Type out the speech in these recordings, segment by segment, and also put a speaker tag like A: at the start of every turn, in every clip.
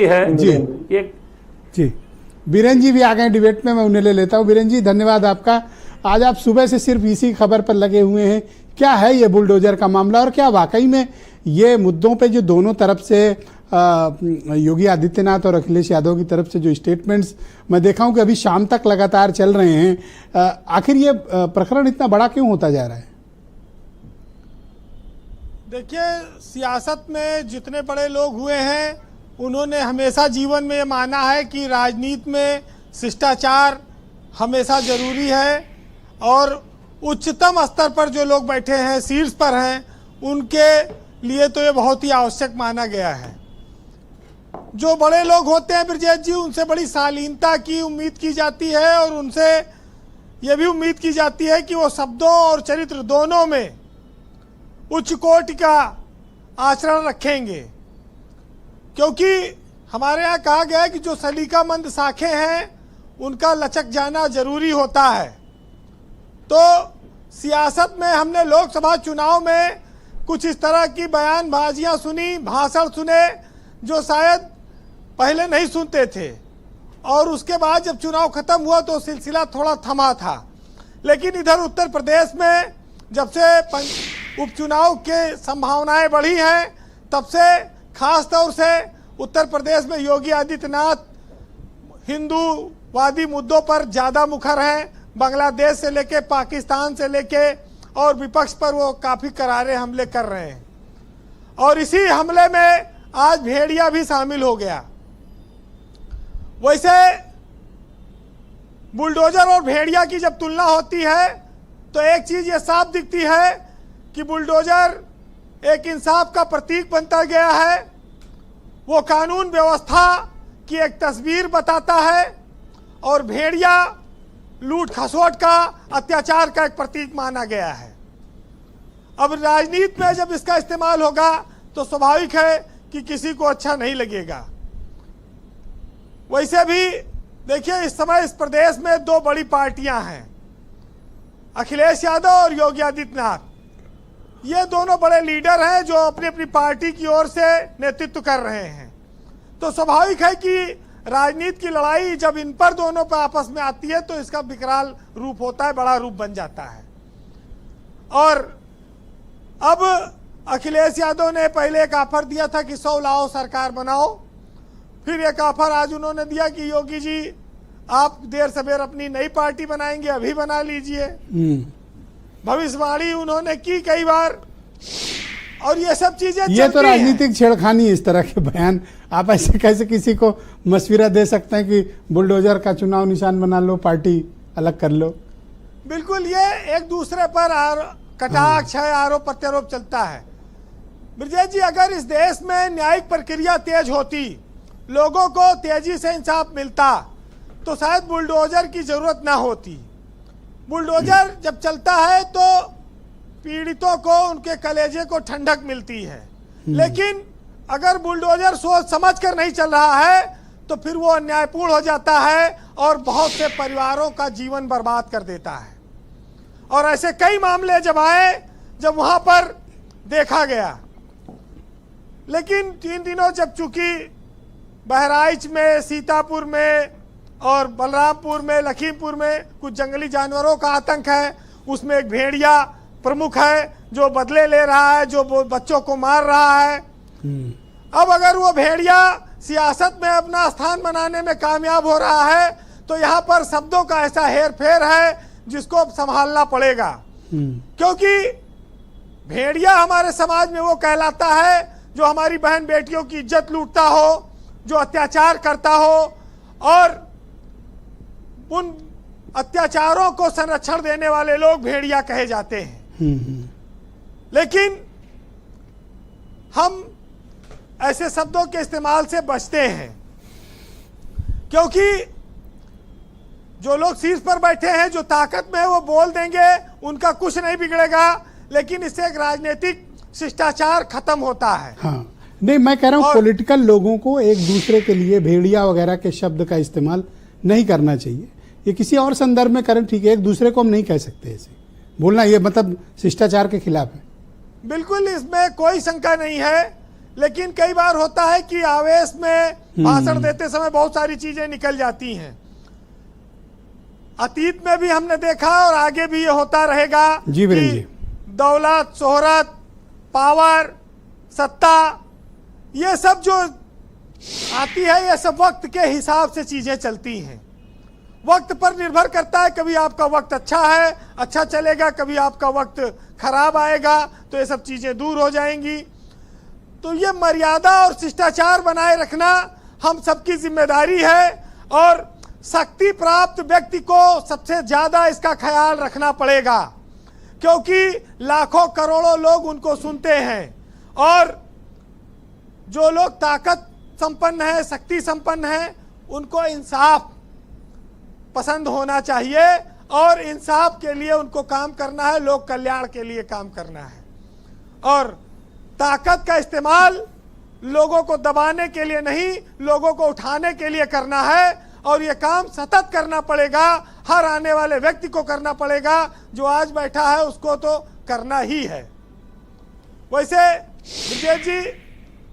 A: है
B: जी
A: ये।
B: जी बीरेन जी भी आ गए डिबेट में, मैं उन्हें ले लेता हूँ। बीरेन जी धन्यवाद आपका। आज आप सुबह से सिर्फ इसी खबर पर लगे हुए हैं, क्या है ये बुलडोजर का मामला और क्या वाकई में ये मुद्दों पे जो दोनों तरफ से योगी आदित्यनाथ और अखिलेश यादव की तरफ से जो स्टेटमेंट्स मैं देखा हूं कि अभी शाम तक लगातार चल रहे हैं, आखिर ये प्रकरण इतना बड़ा क्यों होता जा रहा है?
C: देखिए, सियासत में जितने बड़े लोग हुए हैं उन्होंने हमेशा जीवन में ये माना है कि राजनीति में शिष्टाचार हमेशा जरूरी है और उच्चतम स्तर पर जो लोग बैठे हैं, शीर्ष पर हैं, उनके लिए तो ये बहुत ही आवश्यक माना गया है। जो बड़े लोग होते हैं ब्रजेश जी, उनसे बड़ी शालीनता की उम्मीद की जाती है और उनसे ये भी उम्मीद की जाती है कि वो शब्दों और चरित्र दोनों में उच्च कोटि का आचरण रखेंगे, क्योंकि हमारे यहाँ कहा गया है कि जो सलीकामंद शाखें हैं उनका लचक जाना जरूरी होता है। तो सियासत में हमने लोकसभा चुनाव में कुछ इस तरह की बयानबाजियां सुनी, भाषण सुने जो शायद पहले नहीं सुनते थे, और उसके बाद जब चुनाव खत्म हुआ तो सिलसिला थोड़ा थमा था। लेकिन इधर उत्तर प्रदेश में जब से उपचुनाव के संभावनाएं बढ़ी हैं, तब से खास तौर से उत्तर प्रदेश में योगी आदित्यनाथ हिंदूवादी मुद्दों पर ज़्यादा मुखर हैं। बांग्लादेश से लेके पाकिस्तान से लेके और विपक्ष पर वो काफ़ी करारे हमले कर रहे हैं, और इसी हमले में आज भेड़िया भी शामिल हो गया। वैसे बुलडोजर और भेड़िया की जब तुलना होती है तो एक चीज़ ये साफ दिखती है कि बुलडोजर एक इंसाफ का प्रतीक बनता गया है, वो कानून व्यवस्था की एक तस्वीर बताता है, और भेड़िया लूट खसोट का, अत्याचार का एक प्रतीक माना गया है। अब राजनीति में जब इसका इस्तेमाल होगा तो स्वाभाविक है कि किसी को अच्छा नहीं लगेगा। वैसे भी देखिए, इस समय इस प्रदेश में दो बड़ी पार्टियां हैं, अखिलेश यादव और योगी आदित्यनाथ। ये दोनों बड़े लीडर हैं जो अपनी अपनी पार्टी की ओर से नेतृत्व कर रहे हैं। तो स्वाभाविक है कि राजनीति की लड़ाई जब इन पर दोनों पर आपस में आती है तो इसका विकराल रूप होता है, बड़ा रूप बन जाता है। और अब अखिलेश यादव ने पहले एक ऑफर दिया था कि 100 लाओ सरकार बनाओ, फिर एक ऑफर आज उन्होंने दिया कि योगी जी आप देर सवेर अपनी नई पार्टी बनाएंगे, अभी बना लीजिए। भविष्यवाणी उन्होंने की कई बार, और ये सब चीजें
B: ये तो राजनीतिक छेड़खानी, इस तरह के बयान आप ऐसे कैसे किसी को मशविरा दे सकते हैं कि बुलडोजर का चुनाव निशान बना लो, पार्टी अलग कर लो?
C: बिल्कुल, ये एक दूसरे पर कटाक्ष है, आरोप प्रत्यारोप चलता है। ब्रजेश जी, अगर इस देश में न्यायिक प्रक्रिया तेज होती, लोगों को तेजी से इंसाफ मिलता, तो शायद बुलडोजर की जरूरत ना होती। बुलडोजर जब चलता है तो पीड़ितों को, उनके कलेजे को ठंडक मिलती है, लेकिन अगर बुलडोजर सोच समझ कर नहीं चल रहा है तो फिर वो अन्यायपूर्ण हो जाता है और बहुत से परिवारों का जीवन बर्बाद कर देता है। और ऐसे कई मामले जब आए जब वहां पर देखा गया। लेकिन 3 दिनों जब चूंकि बहराइच में, सीतापुर में और बलरामपुर में, लखीमपुर में कुछ जंगली जानवरों का आतंक है, उसमें एक भेड़िया प्रमुख है जो बदले ले रहा है, जो बच्चों को मार रहा है। अब अगर वो भेड़िया सियासत में अपना स्थान बनाने में कामयाब हो रहा है तो यहाँ पर शब्दों का ऐसा हेर फेर है जिसको अब संभालना पड़ेगा, क्योंकि भेड़िया हमारे समाज में वो कहलाता है जो हमारी बहन बेटियों की इज्जत लूटता हो, जो अत्याचार करता हो, और उन अत्याचारों को संरक्षण देने वाले लोग भेड़िया कहे जाते हैं। लेकिन हम ऐसे शब्दों के इस्तेमाल से बचते हैं, क्योंकि जो लोग शीर्ष पर बैठे हैं, जो ताकत में है, वो बोल देंगे, उनका कुछ नहीं बिगड़ेगा, लेकिन इससे एक राजनीतिक शिष्टाचार खत्म होता है।
B: हाँ, नहीं, मैं कह रहा हूँ पॉलिटिकल लोगों को एक दूसरे के लिए भेड़िया वगैरह के शब्द का इस्तेमाल नहीं करना चाहिए। ये किसी और संदर्भ में करें, ठीक है, एक दूसरे को हम नहीं कह सकते ऐसे बोलना, ये मतलब शिष्टाचार के खिलाफ है।
C: बिल्कुल, इसमें कोई शंका नहीं है, लेकिन कई बार होता है कि आवेश में भाषण देते समय बहुत सारी चीजें निकल जाती हैं। अतीत में भी हमने देखा और आगे भी ये होता रहेगा
B: जी वीरेंद्र जी।
C: दौलत, शोहरत, पावर, सत्ता, ये सब जो आती है, ये सब वक्त के हिसाब से चीजें चलती हैं। वक्त पर निर्भर करता है, कभी आपका वक्त अच्छा है, अच्छा चलेगा, कभी आपका वक्त खराब आएगा, तो ये सब चीजें दूर हो जाएंगी। तो ये मर्यादा और शिष्टाचार बनाए रखना हम सबकी जिम्मेदारी है और शक्ति प्राप्त व्यक्ति को सबसे ज्यादा इसका ख्याल रखना पड़ेगा, क्योंकि लाखों करोड़ों लोग उनको सुनते हैं और जो लोग ताकत संपन्न है, शक्ति संपन्न है, उनको इंसाफ पसंद होना चाहिए और इंसाफ के लिए उनको काम करना है, लोक कल्याण के लिए काम करना है। और ताकत का इस्तेमाल लोगों को दबाने के लिए नहीं, लोगों को उठाने के लिए करना है और ये काम सतत करना पड़ेगा, हर आने वाले व्यक्ति को करना पड़ेगा। जो आज बैठा है उसको तो करना ही है। वैसे विजय जी,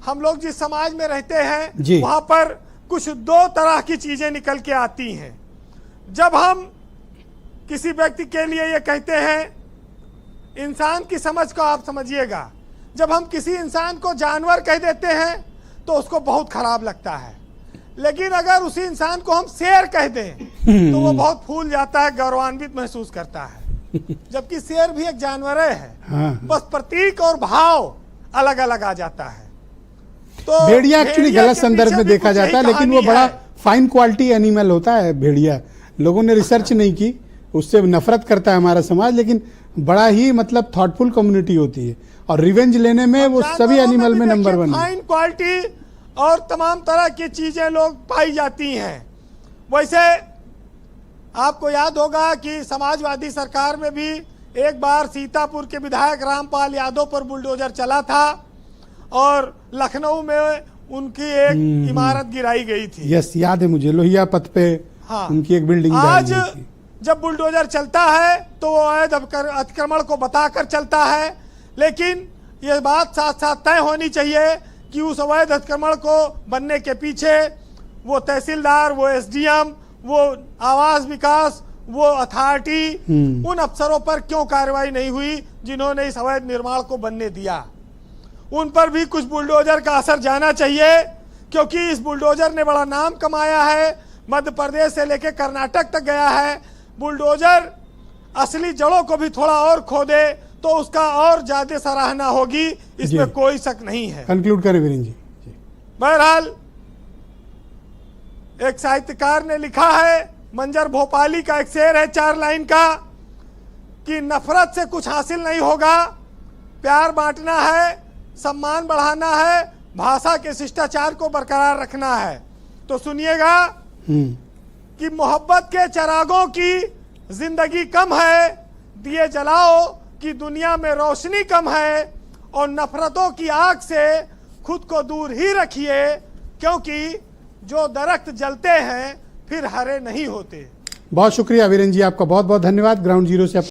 C: हम लोग जिस समाज में रहते हैं वहां पर कुछ दो तरह की चीजें निकल के आती हैं। जब हम किसी व्यक्ति के लिए ये कहते हैं, इंसान की समझ को आप समझिएगा, जब हम किसी इंसान को जानवर कह देते हैं तो उसको बहुत खराब लगता है, लेकिन अगर उसी इंसान को हम शेर कह दें तो वो बहुत फूल जाता है, गौरवान्वित महसूस करता है। जबकि शेर भी एक जानवर है, बस प्रतीक और भाव अलग अलग आ जाता है। तो
B: भेड़िया एक्चुअली गलत संदर्भ में देखा जाता है, लेकिन वो बड़ा फाइन क्वालिटी एनिमल होता है भेड़िया। लोगों ने रिसर्च नहीं की, उससे नफरत करता है हमारा समाज, लेकिन बड़ा ही मतलब थॉटफुल कम्युनिटी होती है और रिवेंज लेने में वो सभी एनिमल में नंबर 1 है।
C: फाइन क्वालिटी और तमाम तरह की चीजें लोग पाई जाती हैं। वैसे आपको याद होगा कि समाजवादी सरकार में भी एक बार सीतापुर के विधायक रामपाल यादव पर बुलडोजर चला था और लखनऊ में उनकी एक इमारत गिराई गई थी।
B: यस, याद है मुझे, लोहिया पथ पे उनकी एक बिल्डिंग
C: आज जब बुलडोजर चलता है तो वो अवैध अतिक्रमण को बताकर चलता है, लेकिन ये बात साथ साथ तय होनी चाहिए कि उस अवैध अतिक्रमण को बनने के पीछे वो तहसीलदार, वो एसडीएम, वो आवास विकास, वो अथॉरिटी, उन अफसरों पर क्यों कार्रवाई नहीं हुई जिन्होंने इस अवैध निर्माण को बनने दिया। उन पर भी कुछ बुलडोजर का असर जाना चाहिए, क्योंकि इस बुलडोजर ने बड़ा नाम कमाया है, मध्य प्रदेश से लेकर कर्नाटक तक गया है। बुलडोजर असली जड़ों को भी थोड़ा और खोदे तो उसका और ज्यादा सराहना होगी, इसमें कोई शक नहीं है।
B: कंक्लूड करें वीरेंद्र जी।
C: बहरहाल एक साहित्यकार ने लिखा है, मंजर भोपाली का एक शेर है 4 लाइन का, कि नफरत से कुछ हासिल नहीं होगा, प्यार बांटना है, सम्मान बढ़ाना है, भाषा के शिष्टाचार को बरकरार रखना है। तो सुनिएगा कि मोहब्बत के चिरागों की जिंदगी कम है, दिए जलाओ कि दुनिया में रोशनी कम है, और नफरतों की आग से खुद को दूर ही रखिए, क्योंकि जो दरख्त जलते हैं फिर हरे नहीं होते।
B: बहुत शुक्रिया वीरेंद्र जी, आपका बहुत बहुत धन्यवाद। ग्राउंड जीरो से